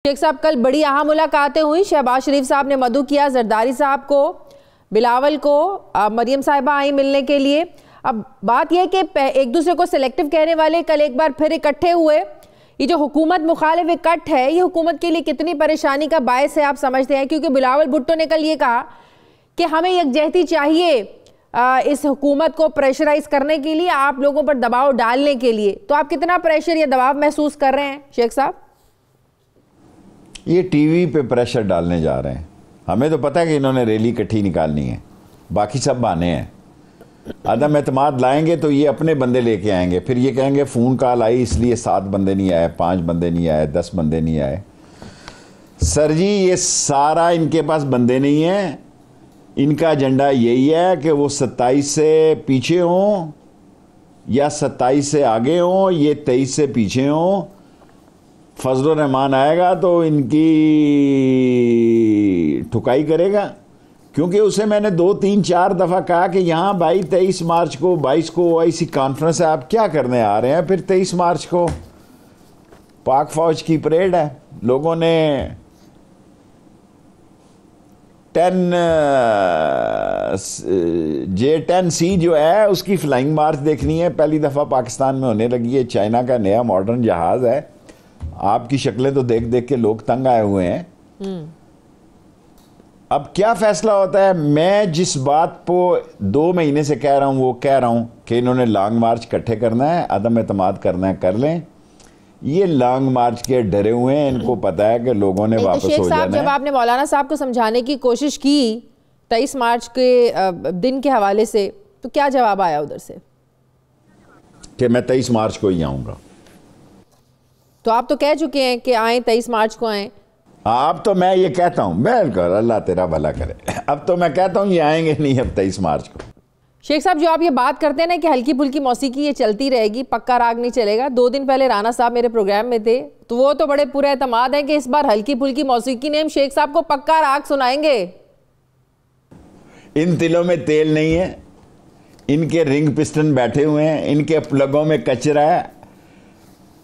शेख साहब, कल बड़ी अहम मुलाकातें हुई। शहबाज शरीफ साहब ने मदू किया जरदारी साहब को, बिलावल को, मरियम साहिबा आई मिलने के लिए। अब बात यह कि एक दूसरे को सिलेक्टिव कहने वाले कल एक बार फिर इकट्ठे हुए। ये जो हुकूमत मुखालिफ इकट्ठ है, ये हुकूमत के लिए कितनी परेशानी का बायस है आप समझते हैं? क्योंकि बिलावल भुट्टो ने कल ये कहा कि हमें यकजहती चाहिए इस हुकूमत को प्रेशराइज करने के लिए, आप लोगों पर दबाव डालने के लिए। तो आप कितना प्रेशर या दबाव महसूस कर रहे हैं शेख साहब? ये टीवी पे प्रेशर डालने जा रहे हैं। हमें तो पता है कि इन्होंने रैली इकट्ठी निकालनी है, बाकी सब बहाने हैं। अदम एतमाद लाएंगे तो ये अपने बंदे लेके आएंगे, फिर ये कहेंगे फ़ोन कॉल आई इसलिए 7 बंदे नहीं आए, 5 बंदे नहीं आए, 10 बंदे नहीं आए। सर जी, ये सारा इनके पास बंदे नहीं हैं। इनका एजेंडा यही है कि वो 27 से पीछे हों या 27 से आगे हों, ये 23 से पीछे हों। फजल रहमान आएगा तो इनकी ठुकाई करेगा, क्योंकि उसे मैंने 2, 3, 4 दफ़ा कहा कि यहाँ भाई 23 मार्च को 22 को OIC कॉन्फ्रेंस है, आप क्या करने आ रहे हैं? फिर 23 मार्च को पाक फौज की परेड है। लोगों ने J-10C जो है उसकी फ्लाइंग मार्च देखनी है, पहली दफ़ा पाकिस्तान में होने लगी है। चाइना का नया मॉडर्न जहाज़ है। आपकी शक्लें तो देख देख के लोग तंग आए हुए हैं। अब क्या फैसला होता है? मैं जिस बात को 2 महीने से कह रहा हूं वो कह रहा हूं कि इन्होंने लॉन्ग मार्च इकट्ठे करना है, अदम एतमाद करना है, कर लें। ये लॉन्ग मार्च के डरे हुए हैं, इनको पता है कि लोगों ने वापस हो जाना है। जब आपने मौलाना साहब को समझाने की कोशिश की 23 मार्च के दिन के हवाले से, तो क्या जवाब आया उधर से? कि मैं 23 मार्च को ही आऊंगा। तो आप तो कह चुके हैं कि आए 23 मार्च को आए। अब तो मैं ये कहता हूं, बिल्कुल, अल्लाह तेरा भला करे। अब तो मैं कहता हूं ये आएंगे नहीं अब 23 मार्च को। शेख साहब, जो आप ये बात करते हैं ना कि हल्की फुल्की मौसीकी ये चलती रहेगी, पक्का राग नहीं चलेगा। 2 दिन पहले राना साहब मेरे प्रोग्राम में थे, तो वो तो बड़े पूरे एतमाद हैं कि इस बार हल्की फुल्की मौसीकी ने हम शेख साहब को पक्का राग सुनाएंगे। इन तिलों में तेल नहीं है, इनके रिंग पिस्टन बैठे हुए हैं, इनके प्लगों में कचरा है,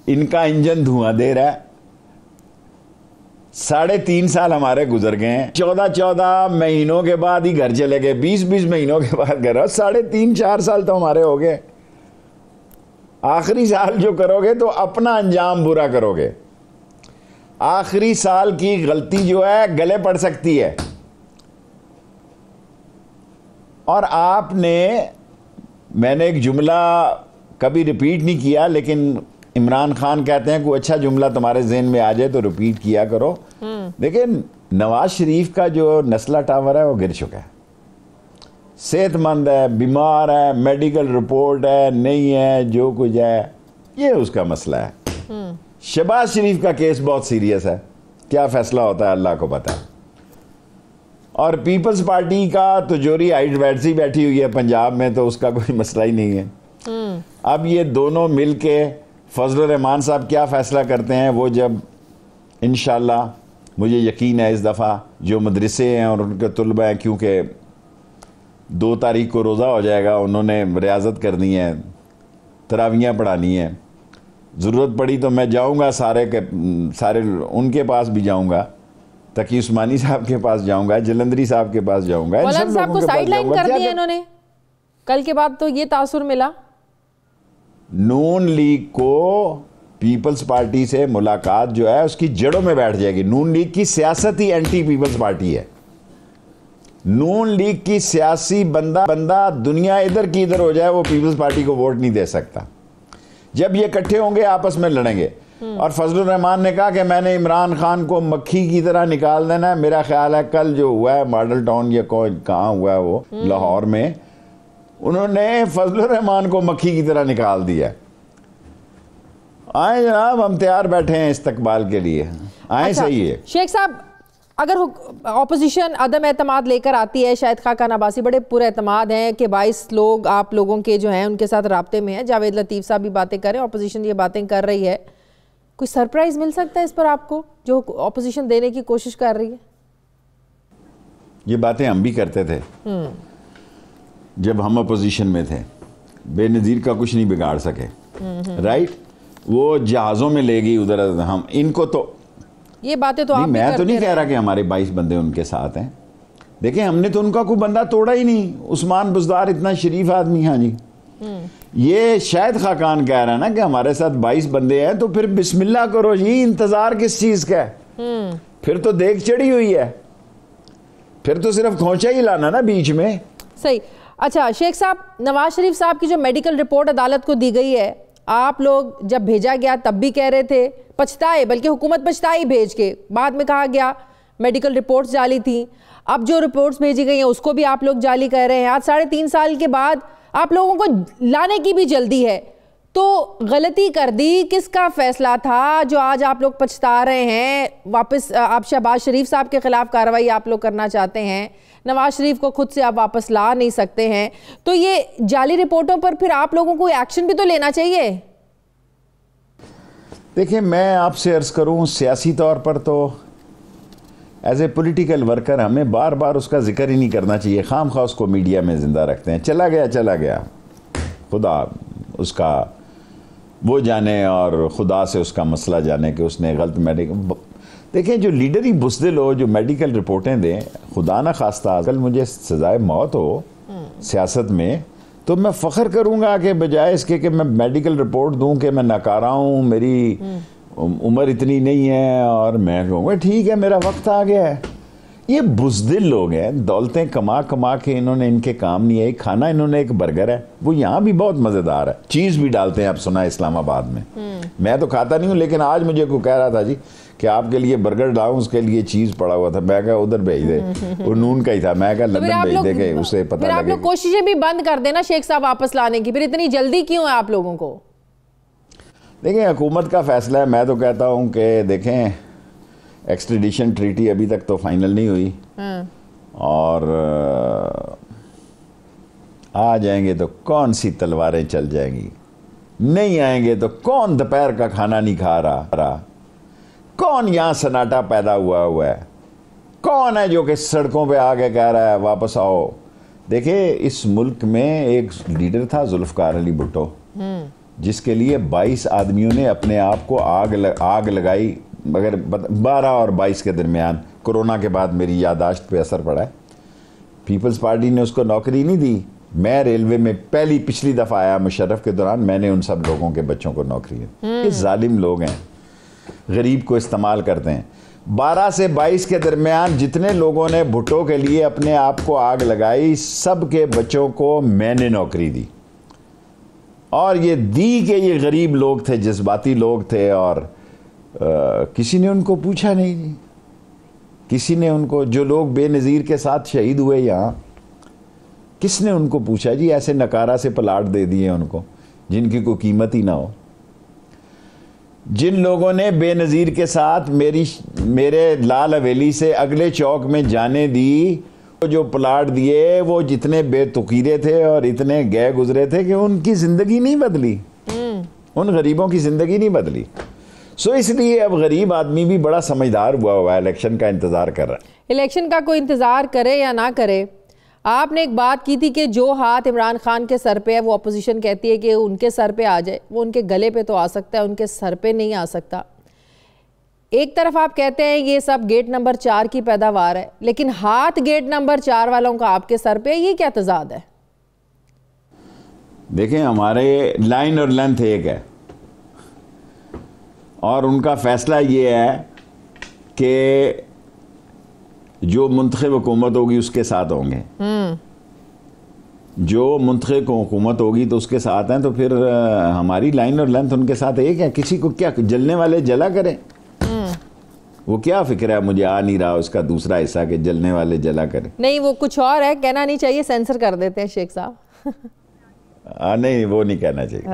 इनका इंजन धुआं दे रहा है। 3.5 साल हमारे गुजर गए हैं। 14 महीनों के बाद ही घर चले गए, 20 महीनों के बाद घर। 3.5-4 साल तो हमारे हो गए। आखिरी साल जो करोगे तो अपना अंजाम बुरा करोगे। आखिरी साल की गलती जो है गले पड़ सकती है। और मैंने एक जुमला कभी रिपीट नहीं किया, लेकिन इमरान खान कहते हैं कोई अच्छा जुमला तुम्हारे ज़हन में आ जाए तो रिपीट किया करो। लेकिन नवाज शरीफ का जो नस्ला टावर है वो गिर चुका है। सेहतमंद है, बीमार है, मेडिकल रिपोर्ट है, नहीं है, जो कुछ है, ये उसका मसला है। शहबाज शरीफ का केस बहुत सीरियस है, क्या फैसला होता है अल्लाह को पता है। और पीपल्स पार्टी का तो जोरी हाइट वैसी बैठी हुई है पंजाब में, तो उसका कोई मसला ही नहीं है। अब ये दोनों मिल के फजल रहमान साहब क्या फ़ैसला करते हैं, वो जब इंशाल्लाह, मुझे यकीन है इस दफ़ा जो मदरसे हैं और उनके तलबा हैं, क्योंकि 2 तारीख को रोज़ा हो जाएगा, उन्होंने रियाजत करनी है, तरावियाँ पढ़ानी है। ज़रूरत पड़ी तो मैं जाऊँगा, सारे उनके पास भी जाऊँगा, तकी उस्मानी साहब के पास जाऊँगा, जलंधरी साहब के पास जाऊँगा। मौलाना साहब को साइडलाइन कर दिया इन्होंने कल के बाद, तो ये तासुर मिला। नून लीग को पीपल्स पार्टी से मुलाकात जो है उसकी जड़ों में बैठ जाएगी। नून लीग की सियासत ही एंटी पीपल्स पार्टी है। नून लीग की सियासी बंदा दुनिया इधर की इधर हो जाए, वो पीपल्स पार्टी को वोट नहीं दे सकता। जब ये इकट्ठे होंगे आपस में लड़ेंगे। और फजल रहमान ने कहा कि मैंने इमरान खान को मक्खी की तरह निकाल देना है। मेरा ख्याल है कल जो हुआ है मॉडल टाउन या कहाँ हुआ है वो, लाहौर में, उन्होंने फजल रहमान को मक्खी की तरह निकाल दिया। आए जनाब, हम तैयार बैठे हैं इस्तकबाल के लिए, आए। अच्छा, सही है शेख साहब, अगर ऑपोजिशन अदम एतमाद लेकर आती है, शाहिद खाकान अब्बासी बड़े पूरे एतमाद हैं कि 22 लोग आप लोगों के जो हैं उनके साथ राब्ते में हैं, जावेद लतीफ़ साहब भी बातें कर रहे हैं, ऑपोजिशन ये बातें कर रही है, कोई सरप्राइज मिल सकता है इस पर आपको जो ऑपोजिशन देने की कोशिश कर रही है? ये बातें हम भी करते थे जब हम अपोजिशन में थे। बेनज़ीर का कुछ नहीं बिगाड़ सके, राइट। वो जहाज़ों में ले गई उधर। हम इनको तो ये बातें तो आप मैं तो नहीं कह रहा कि हमारे 22 बंदे उनके साथ हैं। देखिए हमने तो उनका कोई बंदा तोड़ा ही नहीं। उस्मान बुज़दार इतना शरीफ आदमी। हाँ जी, ये शायद खाकान कह रहा है ना कि हमारे साथ 22 बंदे हैं, तो फिर बिस्मिल्लाह करो जी, इंतजार किस चीज का है? फिर तो देख चढ़ी हुई है, फिर तो सिर्फ खोंचा ही लाना ना बीच में। सही। अच्छा शेख साहब, नवाज शरीफ साहब की जो मेडिकल रिपोर्ट अदालत को दी गई है, आप लोग जब भेजा गया तब भी कह रहे थे, पछताए, बल्कि हुकूमत पछताई भेज के, बाद में कहा गया मेडिकल रिपोर्ट्स जाली थी। अब जो रिपोर्ट्स भेजी गई हैं उसको भी आप लोग जाली कह रहे हैं। आज 3.5 साल के बाद आप लोगों को लाने की भी जल्दी है, तो गलती कर दी, किसका फैसला था जो आज आप लोग पछता रहे हैं? वापस आप शहबाज शरीफ साहब के खिलाफ कार्रवाई आप लोग करना चाहते हैं, नवाज शरीफ को खुद से आप वापस ला नहीं सकते हैं, तो ये जाली रिपोर्टों पर फिर आप लोगों को एक्शन भी तो लेना चाहिए। देखिए मैं आपसे अर्ज करूं, सियासी तौर पर तो एज ए पॉलिटिकल वर्कर हमें बार बार उसका जिक्र ही नहीं करना चाहिए। खाम खा उसको मीडिया में जिंदा रखते हैं। चला गया, खुदा उसका वो जाने और खुदा से उसका मसला जाने कि उसने गलत मेडिकल। देखें जो लीडर ही बुज़दिल हो, जो मेडिकल रिपोर्टें दें, खुदा ना खास्ता कल मुझे सजाए मौत हो सियासत में, तो मैं फ़ख्र करूँगा कि बजाय इसके कि मैं मेडिकल रिपोर्ट दूँ कि मैं नकारा हूँ, मेरी उम्र इतनी नहीं है, और मैं कहूँगा ठीक है मेरा वक्त आ गया है। ये बुज़दिल लोग हैं, दौलतें कमा कमा के इन्होंने, इनके काम नहीं है। खाना इन्होंने एक बर्गर है, वो यहाँ भी बहुत मज़ेदार है, चीज़ भी डालते हैं, आप सुना इस्लामाबाद में। मैं तो खाता नहीं हूँ, लेकिन आज मुझे कोई कह रहा था जी कि आपके लिए बर्गर लाऊं, उसके लिए चीज़ पड़ा हुआ था। मैं कहा उधर भेज दे, वो नून का ही था। मैं कहा लंदन भेज दे के उसे पता लगे। आप लोग कोशिशें भी बंद कर देना शेख साहब वापस लाने की, फिर इतनी जल्दी क्यों है आप लोगों को? देखें हुकूमत का फैसला है। मैं तो कहता हूँ कि देखें एक्सट्रेडिशन ट्रीटी अभी तक तो फाइनल नहीं हुई, और आ जाएंगे तो कौन सी तलवारें चल जाएंगी, नहीं आएंगे तो कौन दोपहर का खाना नहीं खा रहा, कौन यहाँ सन्नाटा पैदा हुआ है, कौन है जो कि सड़कों पे आके कह रहा है वापस आओ। देखिए इस मुल्क में एक लीडर था जुल्फकार अली भुट्टो, जिसके लिए 22 आदमियों ने अपने आप को आग लगाई, मगर 12 और 22 के दरमियान। कोरोना के बाद मेरी यादाश्त पे असर पड़ा है। पीपल्स पार्टी ने उसको नौकरी नहीं दी। मैं रेलवे में पिछली दफ़ा आया मुशर्रफ के दौरान, मैंने उन सब लोगों के बच्चों को नौकरी दी। ये जालिम लोग हैं, गरीब को इस्तेमाल करते हैं। 12 से 22 के दरमियान जितने लोगों ने भुट्टो के लिए अपने आप को आग लगाई, सब के बच्चों को मैंने नौकरी दी। और ये दी कि ये गरीब लोग थे, जज्बाती लोग थे, और किसी ने उनको पूछा नहीं जी। किसी ने उनको, जो लोग बेनज़ीर के साथ शहीद हुए यहाँ, किसने उनको पूछा जी? ऐसे नकारा से प्लाट दे दिए उनको जिनकी कोई कीमत ही ना हो। जिन लोगों ने बेनज़ीर के साथ मेरे लाल हवेली से अगले चौक में जाने दी, जो प्लाट दिए, वो जितने बेतुकीरे थे और इतने गए गुजरे थे कि उनकी ज़िंदगी नहीं बदली, उन गरीबों की ज़िंदगी नहीं बदली। सो इसलिए अब गरीब आदमी भी बड़ा समझदार हुआ है, इलेक्शन का इंतज़ार कर रहा है। इलेक्शन का कोई इंतज़ार करे या ना करे, आपने एक बात की थी कि जो हाथ इमरान खान के सर पे है, वो अपोजिशन कहती है कि उनके सर पे आ जाए। वो उनके गले पे तो आ सकता है, उनके सर पे नहीं आ सकता। एक तरफ आप कहते हैं ये सब गेट नंबर 4 की पैदावार है, लेकिन हाथ गेट नंबर 4 वालों का आपके सर पे, ये क्या तजाद है? देखें हमारे लाइन और लेंथ एक है, और उनका फैसला ये है कि जो मुंतखब हुकूमत होगी उसके साथ होंगे। जो मुंतखब हुकूमत होगी तो उसके साथ हैं, तो फिर हमारी लाइन और लेंथ उनके साथ एक है। किसी को क्या, जलने वाले जला करें, वो क्या फिक्र है, मुझे आ नहीं रहा उसका दूसरा हिस्सा कि जलने वाले जला करें। नहीं वो कुछ और है, कहना नहीं चाहिए, सेंसर कर देते हैं शेख साहब। नहीं वो नहीं कहना चाहिए।